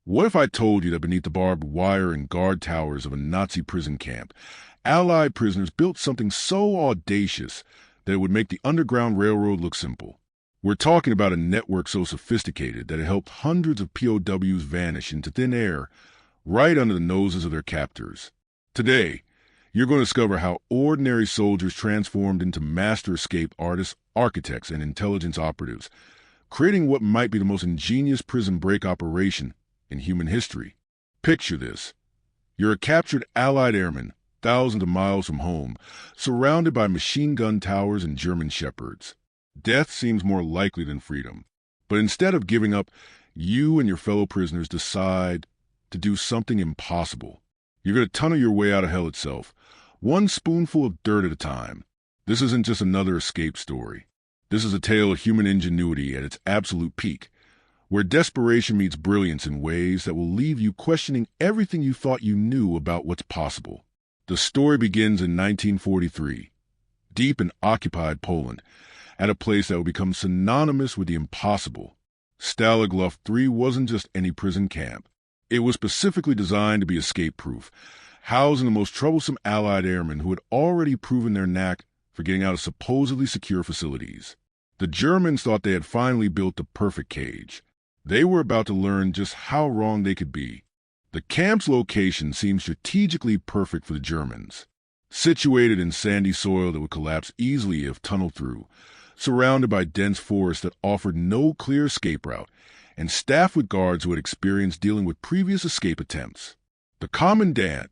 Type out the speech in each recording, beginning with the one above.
What if I told you that beneath the barbed wire and guard towers of a Nazi prison camp, Allied prisoners built something so audacious that it would make the Underground Railroad look simple? We're talking about a network so sophisticated that it helped hundreds of POWs vanish into thin air right under the noses of their captors. Today, you're going to discover how ordinary soldiers transformed into master escape artists, architects, and intelligence operatives, creating what might be the most ingenious prison break operation in human history. Picture this. You're a captured Allied airman, thousands of miles from home, surrounded by machine gun towers and German shepherds. Death seems more likely than freedom. But instead of giving up, you and your fellow prisoners decide to do something impossible. You're going to tunnel your way out of hell itself, one spoonful of dirt at a time. This isn't just another escape story. This is a tale of human ingenuity at its absolute peak, where desperation meets brilliance in ways that will leave you questioning everything you thought you knew about what's possible. The story begins in 1943, deep in occupied Poland, at a place that would become synonymous with the impossible. Stalag Luft 3 wasn't just any prison camp. It was specifically designed to be escape-proof, housing the most troublesome Allied airmen who had already proven their knack for getting out of supposedly secure facilities. The Germans thought they had finally built the perfect cage. They were about to learn just how wrong they could be. The camp's location seemed strategically perfect for the Germans. Situated in sandy soil that would collapse easily if tunneled through, surrounded by dense forests that offered no clear escape route, and staffed with guards who had experience dealing with previous escape attempts. The commandant,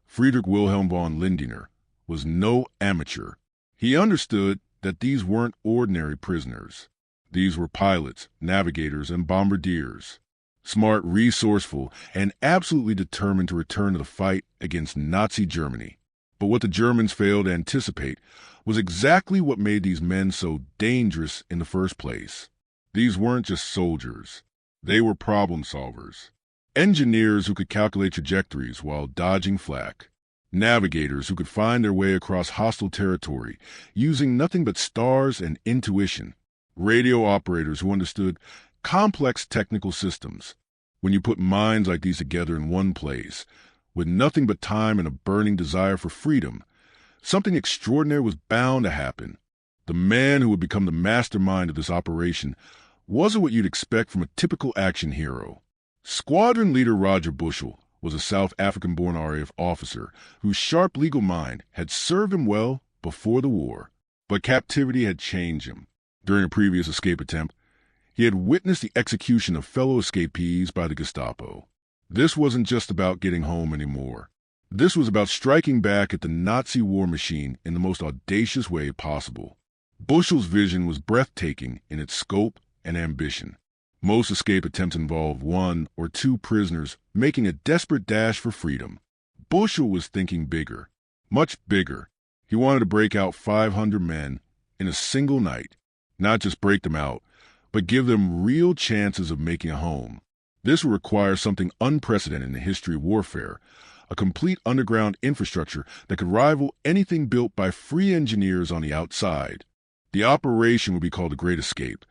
Friedrich Wilhelm von Lindener, was no amateur. He understood that these weren't ordinary prisoners. These were pilots, navigators, and bombardiers. Smart, resourceful, and absolutely determined to return to the fight against Nazi Germany. But what the Germans failed to anticipate was exactly what made these men so dangerous in the first place. These weren't just soldiers. They were problem solvers. Engineers who could calculate trajectories while dodging flak. Navigators who could find their way across hostile territory using nothing but stars and intuition. Radio operators who understood complex technical systems. When you put minds like these together in one place, with nothing but time and a burning desire for freedom, something extraordinary was bound to happen. The man who would become the mastermind of this operation wasn't what you'd expect from a typical action hero. Squadron leader Roger Bushell was a South African-born RAF officer whose sharp legal mind had served him well before the war. But captivity had changed him. During a previous escape attempt, he had witnessed the execution of fellow escapees by the Gestapo. This wasn't just about getting home anymore. This was about striking back at the Nazi war machine in the most audacious way possible. Bushell's vision was breathtaking in its scope and ambition. Most escape attempts involved one or two prisoners making a desperate dash for freedom. Bushell was thinking bigger, much bigger. He wanted to break out 500 men in a single night. Not just break them out, but give them real chances of making a home. This would require something unprecedented in the history of warfare, a complete underground infrastructure that could rival anything built by free engineers on the outside. The operation would be called the Great Escape,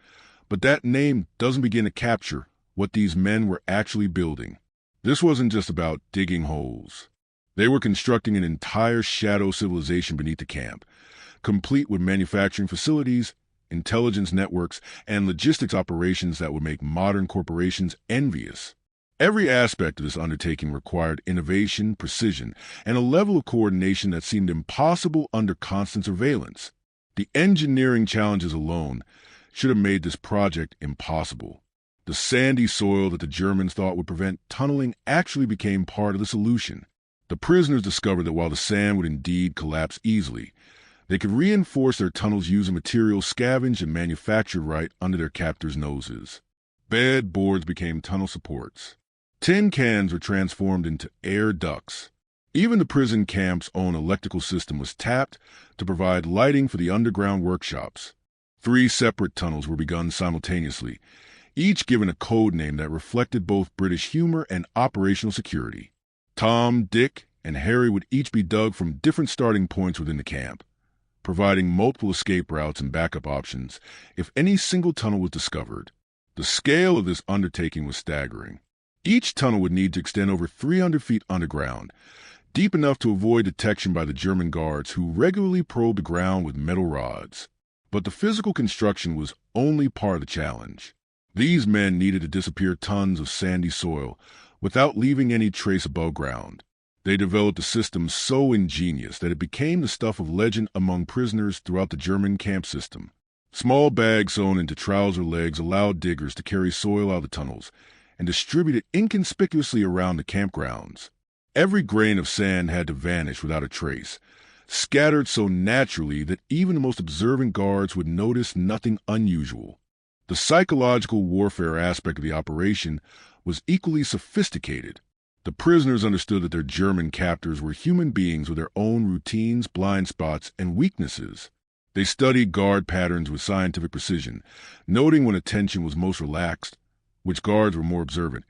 but that name doesn't begin to capture what these men were actually building. This wasn't just about digging holes. They were constructing an entire shadow civilization beneath the camp, complete with manufacturing facilities, intelligence networks, and logistics operations that would make modern corporations envious. Every aspect of this undertaking required innovation, precision, and a level of coordination that seemed impossible under constant surveillance. The engineering challenges alone should have made this project impossible. The sandy soil that the Germans thought would prevent tunneling actually became part of the solution. The prisoners discovered that while the sand would indeed collapse easily, they could reinforce their tunnels using materials scavenged and manufactured right under their captors' noses. Bed boards became tunnel supports. Tin cans were transformed into air ducts. Even the prison camp's own electrical system was tapped to provide lighting for the underground workshops. 3 separate tunnels were begun simultaneously, each given a code name that reflected both British humor and operational security. Tom, Dick, and Harry would each be dug from different starting points within the camp, providing multiple escape routes and backup options if any single tunnel was discovered. The scale of this undertaking was staggering. Each tunnel would need to extend over 300 feet underground, deep enough to avoid detection by the German guards who regularly probed the ground with metal rods. But the physical construction was only part of the challenge. These men needed to disappear tons of sandy soil without leaving any trace above ground. They developed a system so ingenious that it became the stuff of legend among prisoners throughout the German camp system. Small bags sewn into trouser legs allowed diggers to carry soil out of the tunnels and distribute it inconspicuously around the campgrounds. Every grain of sand had to vanish without a trace, scattered so naturally that even the most observant guards would notice nothing unusual. The psychological warfare aspect of the operation was equally sophisticated. The prisoners understood that their German captors were human beings with their own routines, blind spots, and weaknesses. They studied guard patterns with scientific precision, noting when attention was most relaxed, which guards were more observant,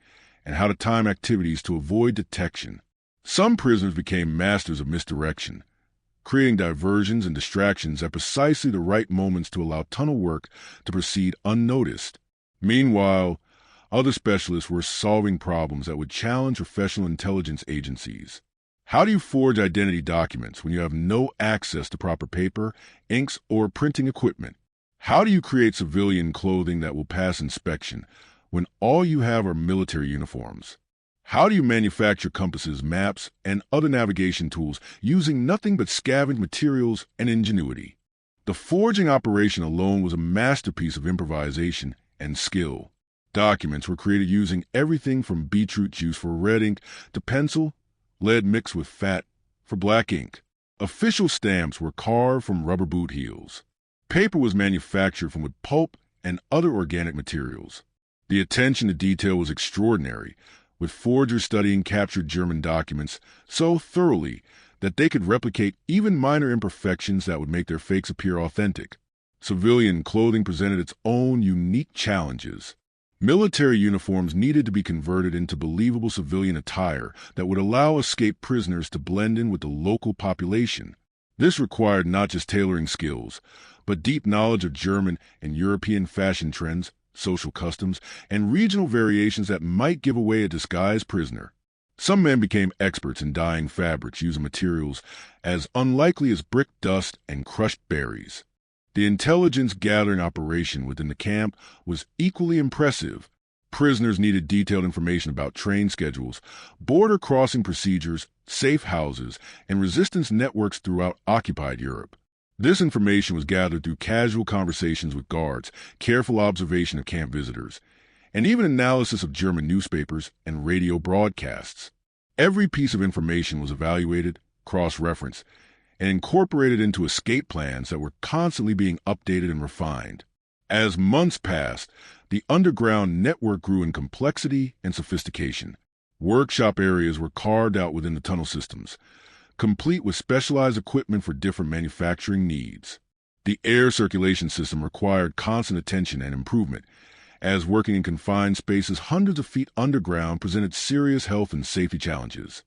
and how to time activities to avoid detection. Some prisoners became masters of misdirection, creating diversions and distractions at precisely the right moments to allow tunnel work to proceed unnoticed. Meanwhile, other specialists were solving problems that would challenge professional intelligence agencies. How do you forge identity documents when you have no access to proper paper, inks, or printing equipment? How do you create civilian clothing that will pass inspection when all you have are military uniforms? How do you manufacture compasses, maps, and other navigation tools using nothing but scavenged materials and ingenuity? The forging operation alone was a masterpiece of improvisation and skill. Documents were created using everything from beetroot juice for red ink to pencil, lead mixed with fat for black ink. Official stamps were carved from rubber boot heels. Paper was manufactured from wood pulp and other organic materials. The attention to detail was extraordinary, with forgers studying captured German documents so thoroughly that they could replicate even minor imperfections that would make their fakes appear authentic. Civilian clothing presented its own unique challenges. Military uniforms needed to be converted into believable civilian attire that would allow escaped prisoners to blend in with the local population. This required not just tailoring skills, but deep knowledge of German and European fashion trends, social customs, and regional variations that might give away a disguised prisoner. Some men became experts in dyeing fabrics using materials as unlikely as brick dust and crushed berries. The intelligence gathering operation within the camp was equally impressive. Prisoners needed detailed information about train schedules, border crossing procedures, safe houses, and resistance networks throughout occupied Europe. This information was gathered through casual conversations with guards, careful observation of camp visitors, and even analysis of German newspapers and radio broadcasts. Every piece of information was evaluated, cross-referenced, and incorporated into escape plans that were constantly being updated and refined. As months passed, the underground network grew in complexity and sophistication. Workshop areas were carved out within the tunnel systems, complete with specialized equipment for different manufacturing needs. The air circulation system required constant attention and improvement, as working in confined spaces hundreds of feet underground presented serious health and safety challenges.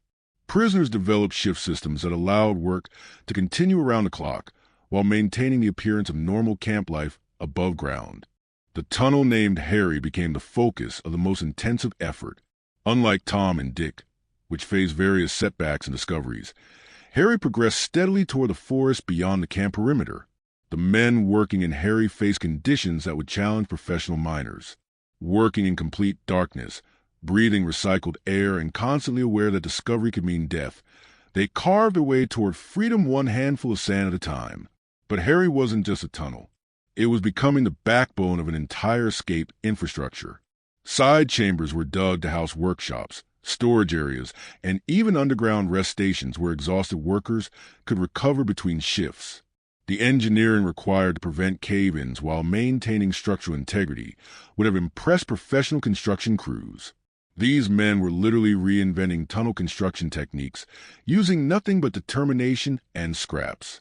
Prisoners developed shift systems that allowed work to continue around the clock while maintaining the appearance of normal camp life above ground. The tunnel named Harry became the focus of the most intensive effort. Unlike Tom and Dick, which faced various setbacks and discoveries, Harry progressed steadily toward the forest beyond the camp perimeter. The men working in Harry faced conditions that would challenge professional miners. Working in complete darkness, breathing recycled air, and constantly aware that discovery could mean death, they carved their way toward freedom one handful of sand at a time. But Harry wasn't just a tunnel. It was becoming the backbone of an entire escape infrastructure. Side chambers were dug to house workshops, storage areas, and even underground rest stations where exhausted workers could recover between shifts. The engineering required to prevent cave-ins while maintaining structural integrity would have impressed professional construction crews. These men were literally reinventing tunnel construction techniques, using nothing but determination and scraps.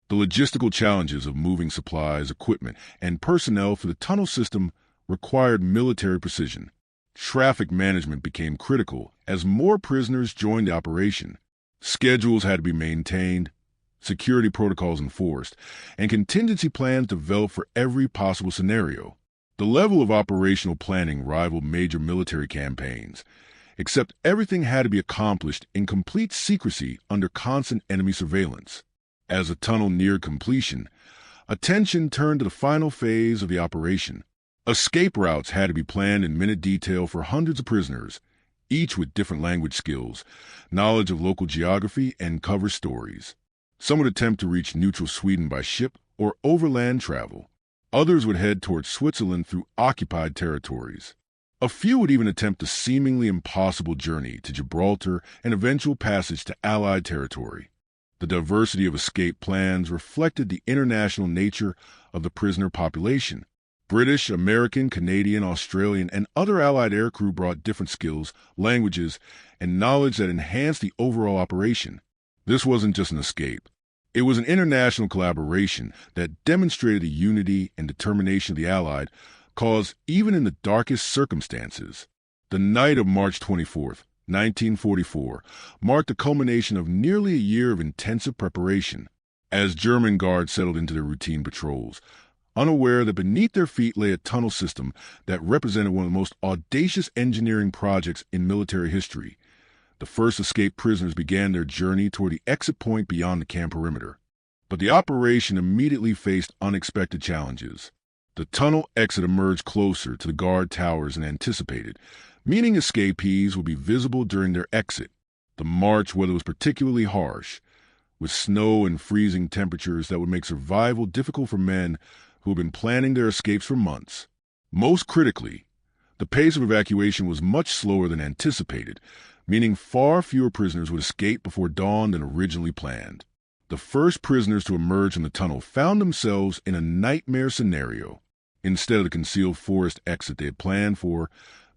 The logistical challenges of moving supplies, equipment, and personnel for the tunnel system required military precision. Traffic management became critical as more prisoners joined the operation. Schedules had to be maintained, security protocols enforced, and contingency plans developed for every possible scenario. The level of operational planning rivaled major military campaigns, except everything had to be accomplished in complete secrecy under constant enemy surveillance. As the tunnel neared completion, attention turned to the final phase of the operation. Escape routes had to be planned in minute detail for hundreds of prisoners, each with different language skills, knowledge of local geography, and cover stories. Some would attempt to reach neutral Sweden by ship or overland travel. Others would head towards Switzerland through occupied territories. A few would even attempt the seemingly impossible journey to Gibraltar and eventual passage to Allied territory. The diversity of escape plans reflected the international nature of the prisoner population. British, American, Canadian, Australian, and other Allied aircrew brought different skills, languages, and knowledge that enhanced the overall operation. This wasn't just an escape. It was an international collaboration that demonstrated the unity and determination of the Allied cause even in the darkest circumstances. The night of March 24th, 1944, marked the culmination of nearly a year of intensive preparation. As German guards settled into their routine patrols, unaware that beneath their feet lay a tunnel system that represented one of the most audacious engineering projects in military history, the first escaped prisoners began their journey toward the exit point beyond the camp perimeter. But the operation immediately faced unexpected challenges. The tunnel exit emerged closer to the guard towers than anticipated, meaning escapees would be visible during their exit. The March weather was particularly harsh, with snow and freezing temperatures that would make survival difficult for men who had been planning their escapes for months. Most critically, the pace of evacuation was much slower than anticipated, meaning far fewer prisoners would escape before dawn than originally planned. The first prisoners to emerge from the tunnel found themselves in a nightmare scenario. Instead of the concealed forest exit they had planned for,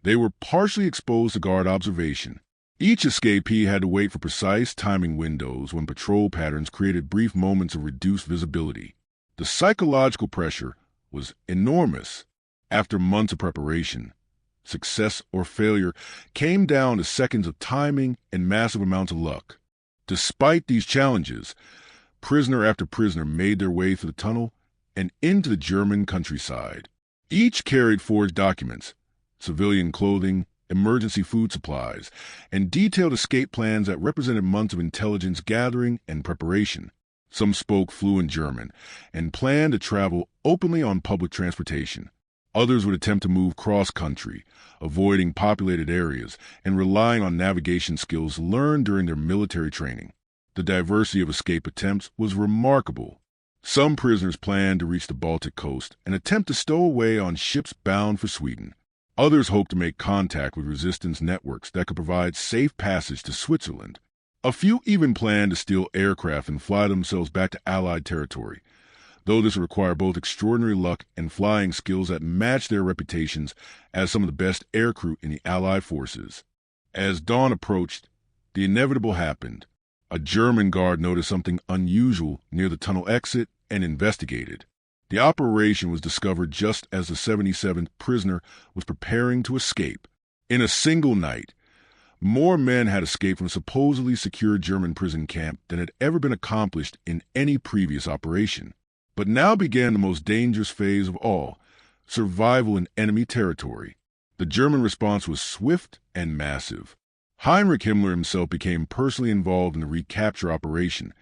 they were partially exposed to guard observation. Each escapee had to wait for precise timing windows when patrol patterns created brief moments of reduced visibility. The psychological pressure was enormous. After months of preparation, success or failure came down to seconds of timing and massive amounts of luck. Despite these challenges, prisoner after prisoner made their way through the tunnel and into the German countryside. Each carried forged documents, civilian clothing, emergency food supplies, and detailed escape plans that represented months of intelligence gathering and preparation. Some spoke fluent German and planned to travel openly on public transportation. Others would attempt to move cross-country, avoiding populated areas and relying on navigation skills learned during their military training. The diversity of escape attempts was remarkable. Some prisoners planned to reach the Baltic coast and attempt to stow away on ships bound for Sweden. Others hoped to make contact with resistance networks that could provide safe passage to Switzerland. A few even planned to steal aircraft and fly themselves back to Allied territory, though this would require both extraordinary luck and flying skills that matched their reputations as some of the best aircrew in the Allied forces. As dawn approached, the inevitable happened. A German guard noticed something unusual near the tunnel exit and investigated. The operation was discovered just as the 77th prisoner was preparing to escape. In a single night, more men had escaped from a supposedly secure German prison camp than had ever been accomplished in any previous operation. But now began the most dangerous phase of all, survival in enemy territory. The German response was swift and massive. Heinrich Himmler himself became personally involved in the recapture operation,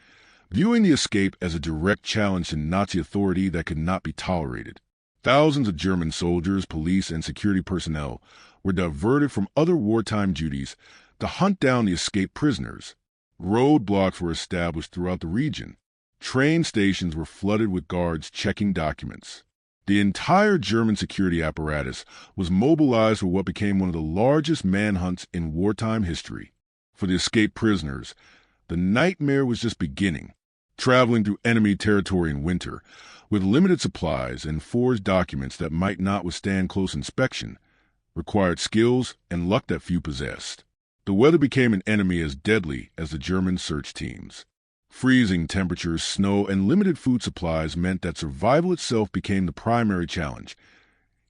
viewing the escape as a direct challenge to Nazi authority that could not be tolerated. Thousands of German soldiers, police, and security personnel were diverted from other wartime duties to hunt down the escaped prisoners. Roadblocks were established throughout the region. Train stations were flooded with guards checking documents. The entire German security apparatus was mobilized for what became one of the largest manhunts in wartime history. For the escaped prisoners, the nightmare was just beginning. Traveling through enemy territory in winter, with limited supplies and forged documents that might not withstand close inspection, required skills and luck that few possessed. The weather became an enemy as deadly as the German search teams. Freezing temperatures, snow, and limited food supplies meant that survival itself became the primary challenge,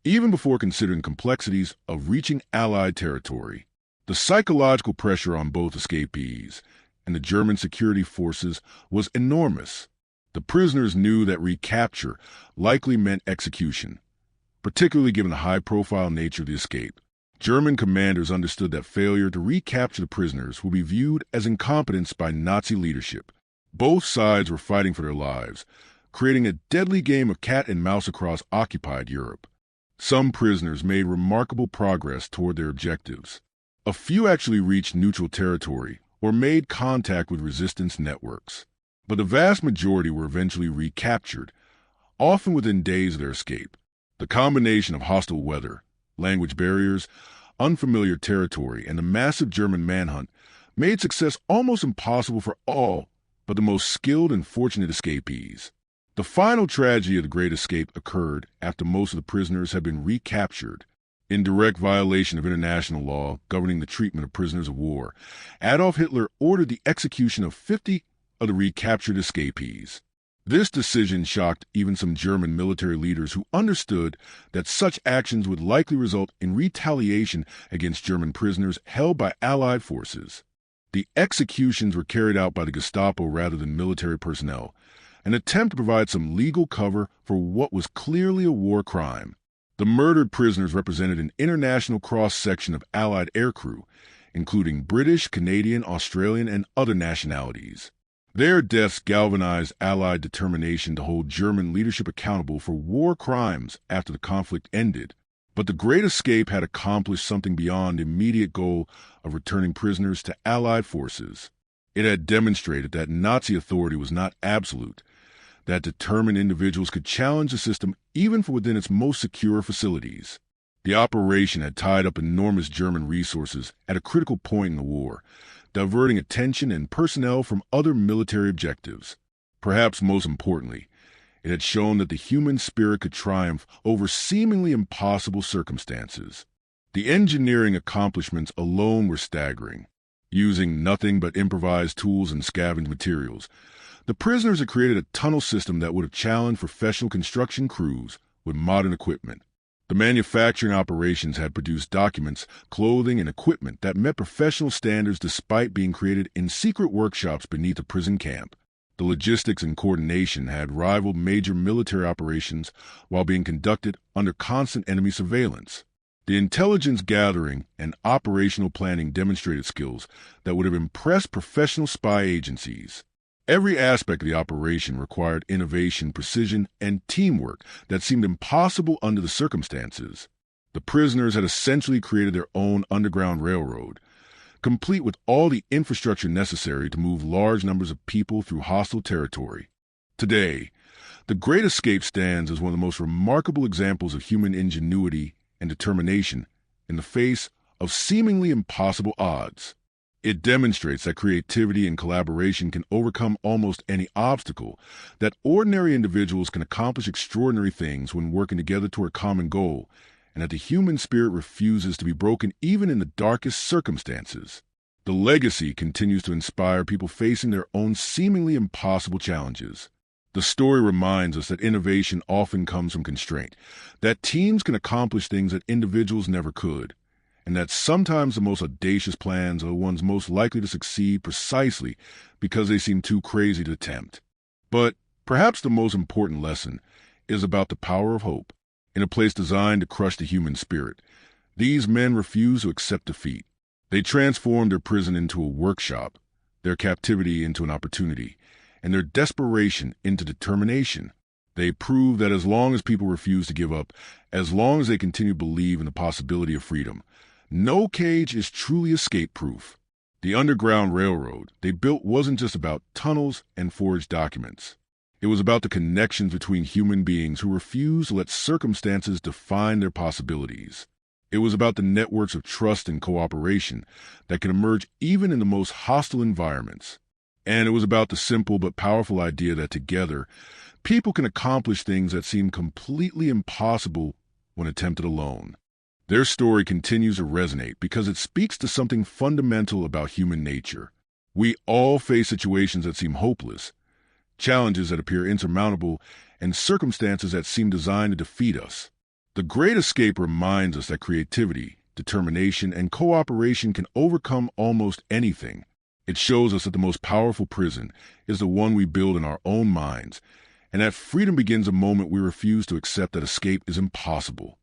even before considering complexities of reaching Allied territory. The psychological pressure on both escapees and the German security forces was enormous. The prisoners knew that recapture likely meant execution, particularly given the high-profile nature of the escape. German commanders understood that failure to recapture the prisoners would be viewed as incompetence by Nazi leadership. Both sides were fighting for their lives, creating a deadly game of cat and mouse across occupied Europe. Some prisoners made remarkable progress toward their objectives. A few actually reached neutral territory or made contact with resistance networks. But the vast majority were eventually recaptured, often within days of their escape. The combination of hostile weather, language barriers, unfamiliar territory, and the massive German manhunt made success almost impossible for all but the most skilled and fortunate escapees. The final tragedy of the Great Escape occurred after most of the prisoners had been recaptured. In direct violation of international law governing the treatment of prisoners of war, Adolf Hitler ordered the execution of 50 of the recaptured escapees. This decision shocked even some German military leaders who understood that such actions would likely result in retaliation against German prisoners held by Allied forces. The executions were carried out by the Gestapo rather than military personnel, an attempt to provide some legal cover for what was clearly a war crime. The murdered prisoners represented an international cross-section of Allied aircrew, including British, Canadian, Australian, and other nationalities. Their deaths galvanized Allied determination to hold German leadership accountable for war crimes after the conflict ended. But the Great Escape had accomplished something beyond the immediate goal of returning prisoners to Allied forces. It had demonstrated that Nazi authority was not absolute, that determined individuals could challenge the system even from within its most secure facilities. The operation had tied up enormous German resources at a critical point in the war, diverting attention and personnel from other military objectives. Perhaps most importantly, it had shown that the human spirit could triumph over seemingly impossible circumstances. The engineering accomplishments alone were staggering. Using nothing but improvised tools and scavenged materials, the prisoners had created a tunnel system that would have challenged professional construction crews with modern equipment. The manufacturing operations had produced documents, clothing, and equipment that met professional standards despite being created in secret workshops beneath a prison camp. The logistics and coordination had rivaled major military operations while being conducted under constant enemy surveillance. The intelligence gathering and operational planning demonstrated skills that would have impressed professional spy agencies. Every aspect of the operation required innovation, precision, and teamwork that seemed impossible under the circumstances. The prisoners had essentially created their own underground railroad, complete with all the infrastructure necessary to move large numbers of people through hostile territory. Today, the Great Escape stands as one of the most remarkable examples of human ingenuity and determination in the face of seemingly impossible odds. It demonstrates that creativity and collaboration can overcome almost any obstacle, that ordinary individuals can accomplish extraordinary things when working together toward a common goal, and that the human spirit refuses to be broken even in the darkest circumstances. The legacy continues to inspire people facing their own seemingly impossible challenges. The story reminds us that innovation often comes from constraint, that teams can accomplish things that individuals never could, and that sometimes the most audacious plans are the ones most likely to succeed precisely because they seem too crazy to attempt. But perhaps the most important lesson is about the power of hope. In a place designed to crush the human spirit, these men refused to accept defeat. They transformed their prison into a workshop, their captivity into an opportunity, and their desperation into determination. They proved that as long as people refuse to give up, as long as they continue to believe in the possibility of freedom, no cage is truly escape-proof. The Underground Railroad they built wasn't just about tunnels and forged documents. It was about the connections between human beings who refused to let circumstances define their possibilities. It was about the networks of trust and cooperation that can emerge even in the most hostile environments. And it was about the simple but powerful idea that together, people can accomplish things that seem completely impossible when attempted alone. Their story continues to resonate because it speaks to something fundamental about human nature. We all face situations that seem hopeless, challenges that appear insurmountable, and circumstances that seem designed to defeat us. The Great Escape reminds us that creativity, determination, and cooperation can overcome almost anything. It shows us that the most powerful prison is the one we build in our own minds, and that freedom begins the moment we refuse to accept that escape is impossible.